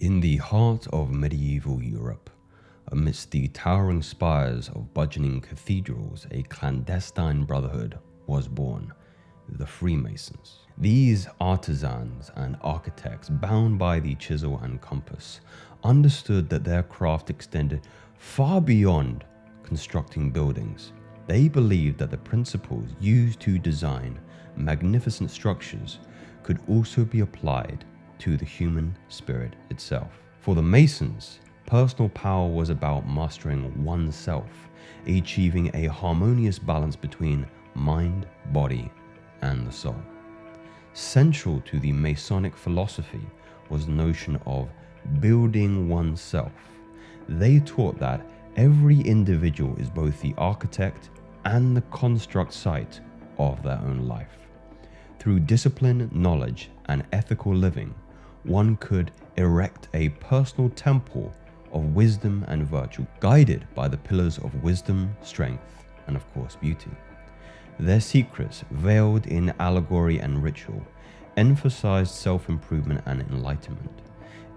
In the heart of medieval Europe, amidst the towering spires of burgeoning cathedrals, a clandestine brotherhood was born, the Freemasons. These artisans and architects, bound by the chisel and compass, understood that their craft extended far beyond constructing buildings. They believed that the principles used to design magnificent structures could also be applied to the human spirit itself. For the Masons, personal power was about mastering oneself, achieving a harmonious balance between mind, body, and the soul. Central to the Masonic philosophy was the notion of building oneself. They taught that every individual is both the architect and the construct site of their own life. Through discipline, knowledge, and ethical living, one could erect a personal temple of wisdom and virtue, guided by the pillars of wisdom, strength, and of course beauty. Their secrets, veiled in allegory and ritual, emphasized self-improvement and enlightenment.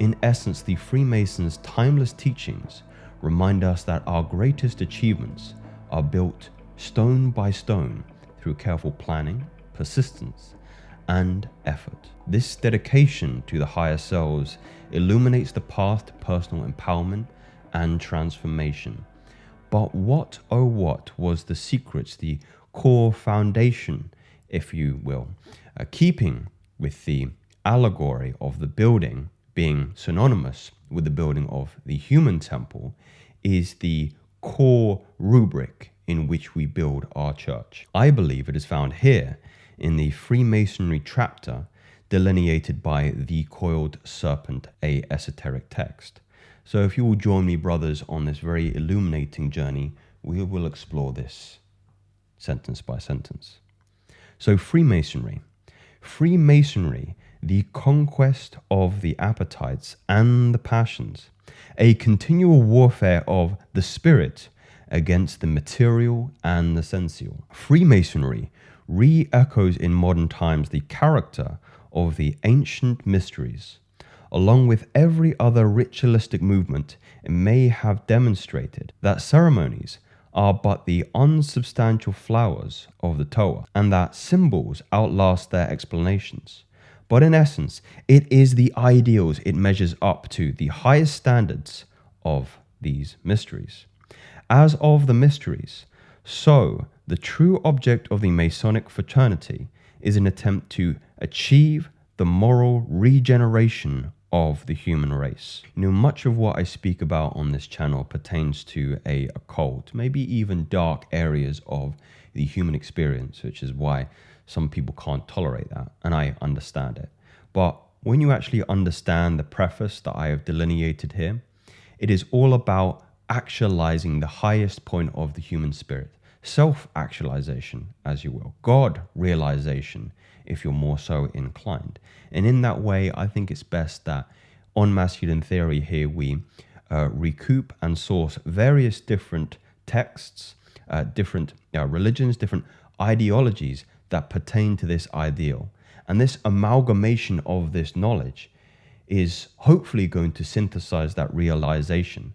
In essence, the Freemasons' timeless teachings remind us that our greatest achievements are built stone by stone through careful planning, persistence, and effort. This dedication to the higher selves illuminates the path to personal empowerment and transformation. But what, oh what, was the secrets, the core foundation, if you will, keeping with the allegory of the building being synonymous with the building of the human temple, is the core rubric in which we build our church. I believe it is found here in the Freemasonry chapter delineated by the coiled serpent, a esoteric text. So if you will join me, brothers, on this very illuminating journey, we will explore this sentence by sentence. So Freemasonry, the conquest of the appetites and the passions, a continual warfare of the spirit against the material and the sensual. Freemasonry re-echoes in modern times the character of the ancient mysteries. Along with every other ritualistic movement, it may have demonstrated that ceremonies are but the unsubstantial flowers of the Torah, and that symbols outlast their explanations. But in essence, it is the ideals it measures up to, the highest standards of these mysteries. As of the mysteries, so the true object of the Masonic fraternity is an attempt to achieve the moral regeneration of the human race. Much of what I speak about on this channel pertains to a occult, maybe even dark areas of the human experience, which is why some people can't tolerate that, and I understand it. But when you actually understand the preface that I have delineated here, it is all about actualizing the highest point of the human spirit. Self-actualization, as you will. God realization, if you're more so inclined. And in that way, I think it's best that on Masculine Theory here we recoup and source various different texts, different religions, different ideologies that pertain to this ideal. And this amalgamation of this knowledge is hopefully going to synthesize that realization.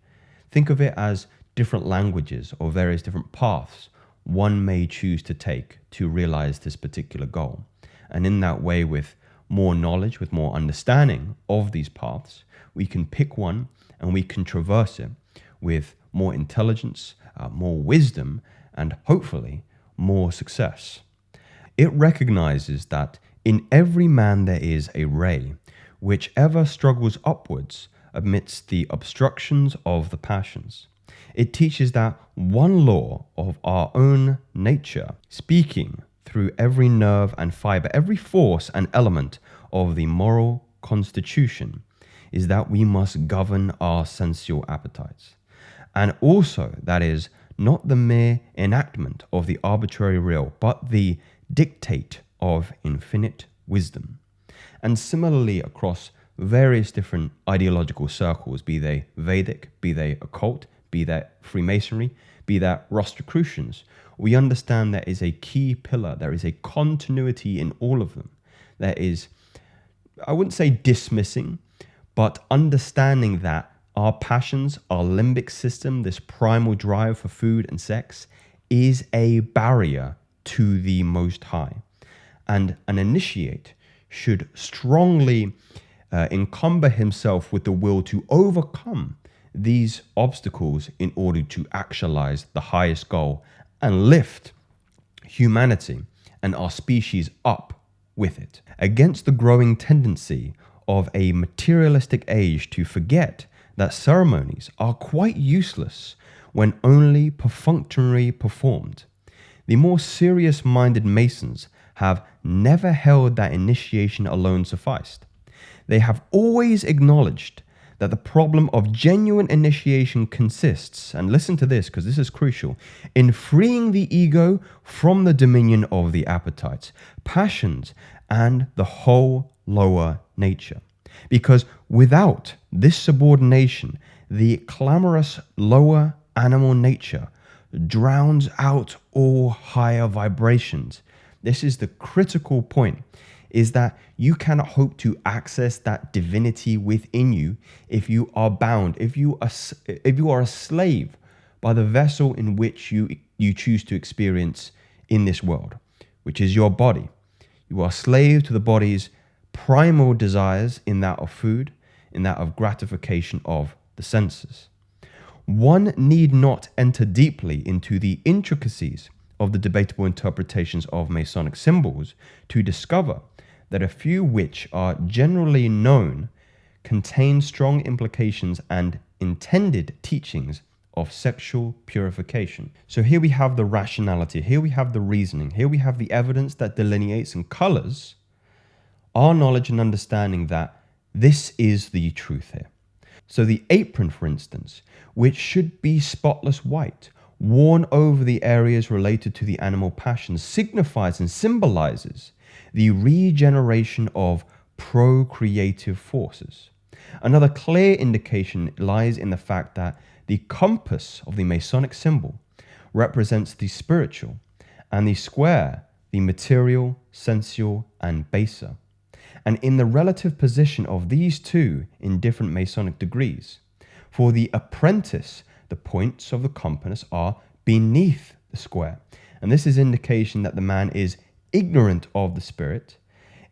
Think of it as different languages or various different paths one may choose to take to realize this particular goal. And in that way, with more knowledge, with more understanding of these paths, we can pick one and we can traverse it with more intelligence, more wisdom, and hopefully more success. It recognizes that in every man there is a ray, which ever struggles upwards amidst the obstructions of the passions. It teaches that one law of our own nature, speaking through every nerve and fiber, every force and element of the moral constitution, is that we must govern our sensual appetites. And also, that is not the mere enactment of the arbitrary will, but the dictate of infinite wisdom. And similarly across various different ideological circles, be they Vedic, be they occult, be that Freemasonry, be that Rosicrucians, we understand there is a key pillar, there is a continuity in all of them. There is, I wouldn't say dismissing, But understanding that our passions, our limbic system, this primal drive for food and sex, is a barrier to the Most High. And an initiate should strongly encumber himself with the will to overcome these obstacles in order to actualize the highest goal and lift humanity and our species up with it, against the growing tendency of a materialistic age to forget that ceremonies are quite useless when only perfunctorily performed. The more serious-minded Masons have never held that initiation alone sufficed. They have always acknowledged that the problem of genuine initiation consists, and listen to this because this is crucial, in freeing the ego from the dominion of the appetites, passions, and the whole lower nature. Because without this subordination, the clamorous lower animal nature drowns out all higher vibrations. This is the critical point, is that you cannot hope to access that divinity within you if you are bound, if you are a slave by the vessel in which you choose to experience in this world, which is your body. You are slave to the body's primal desires, in that of food, in that of gratification of the senses. One need not enter deeply into the intricacies of the debatable interpretations of Masonic symbols to discover that a few which are generally known contain strong implications and intended teachings of sexual purification. So here we have the rationality, here we have the reasoning, here we have the evidence that delineates and colors our knowledge and understanding that this is the truth here. So the apron, for instance, which should be spotless white, worn over the areas related to the animal passions, signifies and symbolizes the regeneration of procreative forces. Another clear indication lies in the fact that the compass of the Masonic symbol represents the spiritual, and the square, the material, sensual, and baser. And in the relative position of these two in different Masonic degrees. For the apprentice, the points of the compass are beneath the square. And this is indication that the man is ignorant of the spirit,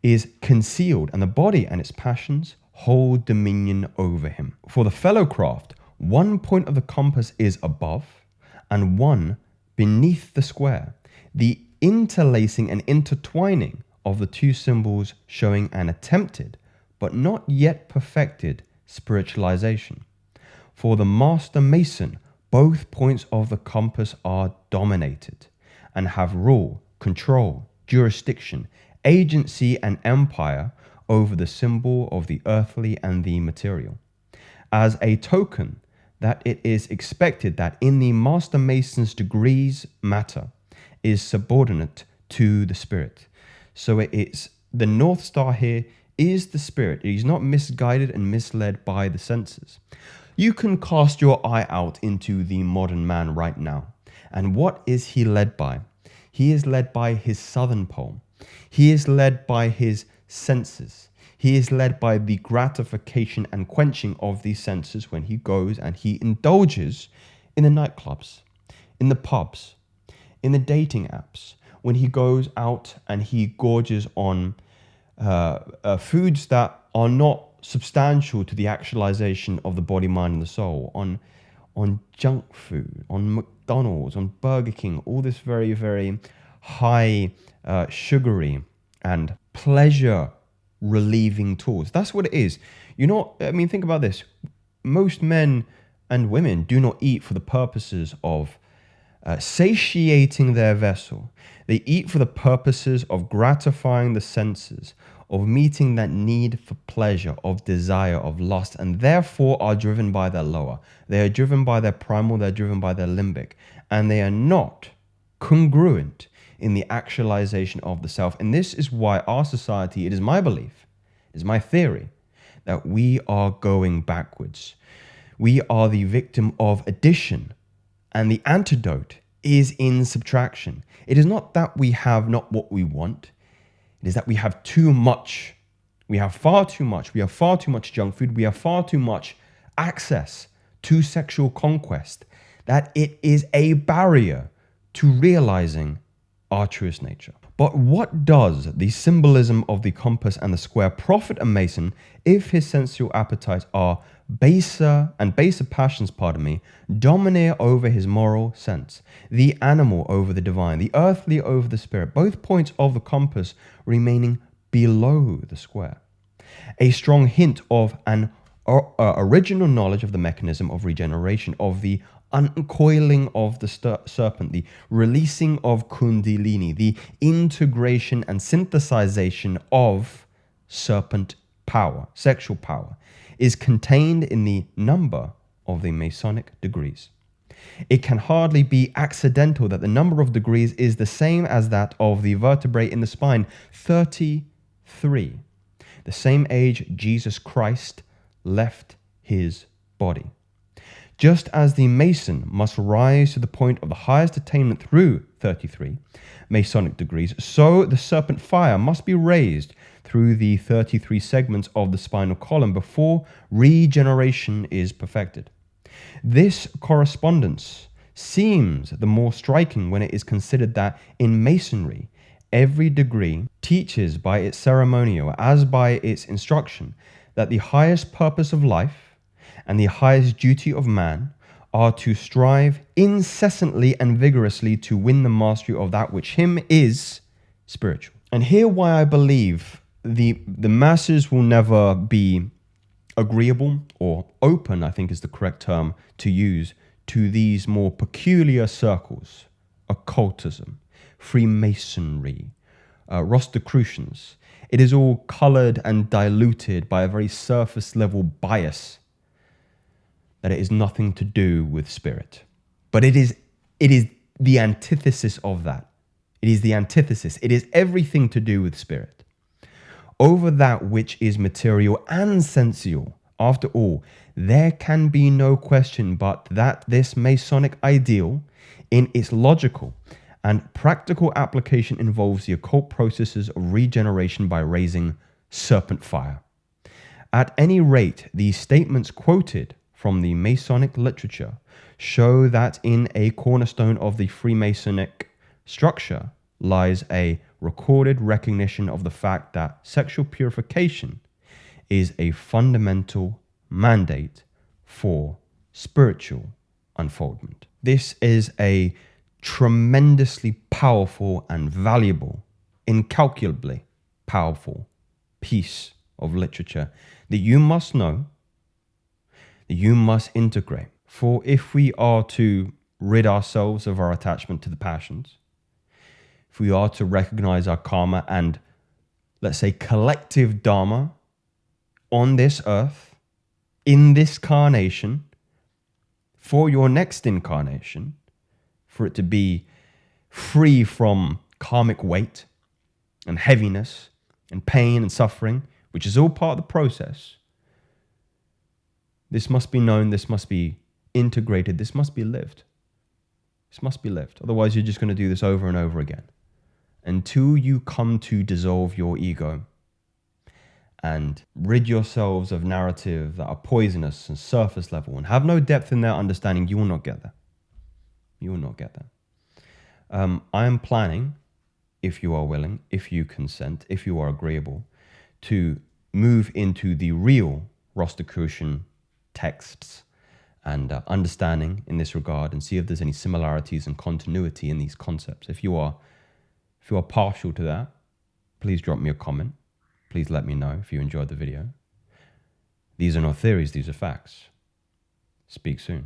is concealed, and the body and its passions hold dominion over him. For the fellow craft, one point of the compass is above and one beneath the square. The interlacing and intertwining of the two symbols showing an attempted, but not yet perfected, spiritualization. For the Master Mason, both points of the compass are dominated and have rule, control, jurisdiction, agency, and empire over the symbol of the earthly and the material. As a token that it is expected that in the Master Mason's degrees, matter is subordinate to the spirit. So it's the North Star here is the spirit. He's not misguided and misled by the senses. You can cast your eye out into the modern man right now. And what is he led by? He is led by his southern pole. He is led by his senses. He is led by the gratification and quenching of these senses when he goes and he indulges in the nightclubs, in the pubs, in the dating apps, when he goes out and he gorges on foods that are not substantial to the actualization of the body, mind, and the soul, on junk food, on McDonald's, on Burger King, all this very, very high sugary and pleasure relieving tools. That's what it is. Think about this. Most men and women do not eat for the purposes of satiating their vessel. They eat for the purposes of gratifying the senses, of meeting that need for pleasure, of desire, of lust, and therefore are driven by their lower. They are driven by their primal, they're driven by their limbic, and they are not congruent in the actualization of the self. And this is why our society, it is my belief, it is my theory, that we are going backwards. We are the victim of addition, and the antidote is in subtraction. It is not that we have not what we want. It is that we have too much We have far too much. We have far too much junk food. We have far too much access to sexual conquest that it is a barrier to realizing our truest nature. But what does the symbolism of the compass and the square profit a Mason if his sensual appetites are baser passions, domineer over his moral sense, the animal over the divine, the earthly over the spirit, both points of the compass remaining below the square? A strong hint of an original knowledge of the mechanism of regeneration, of the uncoiling of the serpent, the releasing of kundalini, the integration and synthesization of serpent power, sexual power, is contained in the number of the Masonic degrees. It can hardly be accidental that the number of degrees is the same as that of the vertebrae in the spine, 33, the same age Jesus Christ left his body. Just as the Mason must rise to the point of the highest attainment through 33 Masonic degrees, so the serpent fire must be raised through the 33 segments of the spinal column before regeneration is perfected. This correspondence seems the more striking when it is considered that in Masonry, every degree teaches by its ceremonial as by its instruction that the highest purpose of life and the highest duty of man are to strive incessantly and vigorously to win the mastery of that which him is spiritual. And here why I believe the masses will never be agreeable or open, I think is the correct term to use, to these more peculiar circles: occultism, Freemasonry, Rosicrucians. It is all colored and diluted by a very surface level bias that it is nothing to do with spirit. But it is the antithesis of that. It is the antithesis. It is everything to do with spirit. Over that which is material and sensual, after all, there can be no question but that this Masonic ideal, in its logical and practical application, involves the occult processes of regeneration by raising serpent fire. At any rate, the statements quoted from the Masonic literature show that in a cornerstone of the Freemasonic structure lies a recorded recognition of the fact that sexual purification is a fundamental mandate for spiritual unfoldment. This is a tremendously powerful and valuable, incalculably powerful piece of literature that you must know, that you must integrate. For if we are to rid ourselves of our attachment to the passions, if we are to recognize our karma and, let's say, collective dharma on this earth, in this incarnation, for your next incarnation, for it to be free from karmic weight and heaviness and pain and suffering, which is all part of the process, this must be known, this must be integrated, this must be lived. This must be lived. Otherwise, you're just going to do this over and over again until you come to dissolve your ego and rid yourselves of narratives that are poisonous and surface level and have no depth in their understanding. You will not get there. You will not get there. I am planning, if you are willing, if you consent, if you are agreeable, to move into the real Rosicrucian texts and understanding in this regard, and see if there's any similarities and continuity in these concepts. If you are partial to that, please drop me a comment. Please let me know if you enjoyed the video. These are not theories, these are facts. Speak soon.